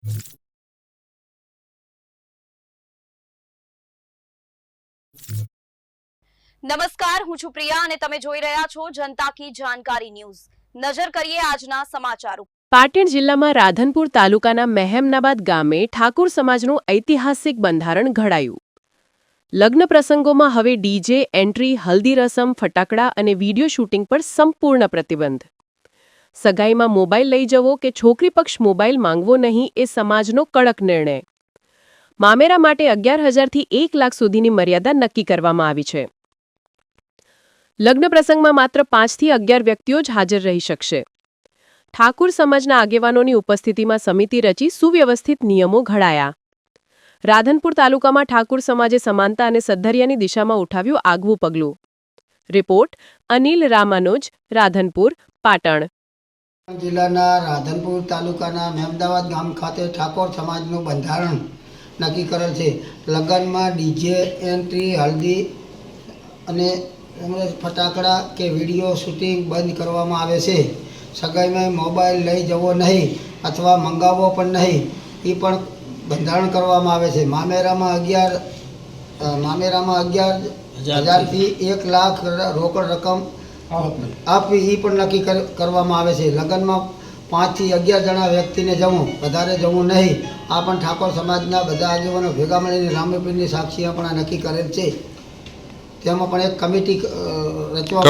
નમસ્કાર, હું છું પ્રિયા અને તમે જોઈ રહ્યા છો જનતા કી જાણકારી ન્યૂઝ। નજર કરીએ આજના સમાચારો। પાટણ જિલ્લામાં રાધનપુર તાલુકાના મહેમનાબાદ ગામે ઠાકોર સમાજનું ઐતિહાસિક બંધારણ ઘડાયું। લગ્ન પ્રસંગોમાં હવે ડીજે, એન્ટ્રી, હલ્દી રસમ, ફટાકડા અને વિડીયો શૂટિંગ પર સંપૂર્ણ પ્રતિબંધ। સગાઈમાં મોબાઈલ લઈ જવો કે છોકરી પક્ષ મોબાઈલ માંગવો નહીં એ સમાજનો કડક નિર્ણય। મામેરા માટે 11,000થી 1 લાખ સુધીની મર્યાદા નક્કી કરવામાં આવી છે। લગ્ન પ્રસંગમાં માત્ર 5થી 11 વ્યક્તિઓ જ હાજર રહી શકશે। ઠાકુર સમાજના આગેવાનોની ઉપસ્થિતિમાં સમિતિ રચી સુવ્યવસ્થિત નિયમો ઘડાયા। રાધનપુર તાલુકામાં ઠાકુર સમાજે સમાનતા અને સદ્ધર્યાની દિશામાં ઉઠાવ્યું આગવું પગલું। રિપોર્ટ અનિલ રામાનુજ, રાધનપુર, પાટણ। જિલ્લાના રાધનપુર તાલુકાના મહેમદાવાદ ગામ ખાતે ઠાકોર સમાજનું બંધારણ નક્કી કરેલ છે। લગ્નમાં ડીજે, એન્ટ્રી, હલ્દી અને ફટાકડા કે વિડીયો શૂટિંગ બંધ કરવામાં આવે છે। સગાઈમાં મોબાઈલ લઈ જવો નહીં અથવા મંગાવવો પણ નહીં એ પણ બંધારણ કરવામાં આવે છે। મામેરામાં 11,000થી 1 લાખ રોકડ રકમ આપવી એ પણ નક્કી કરવામાં આવે છે। લગ્નમાં 5થી 11 જણા વ્યક્તિને જવું, વધારે જવું નહીં આ પણ ઠાકોર સમાજના બધા આગેવાનો ભેગા મળીને રામપીરની સાક્ષીએ પણ આ નક્કી કરેલ છે। તેમાં પણ એક કમિટી રચવા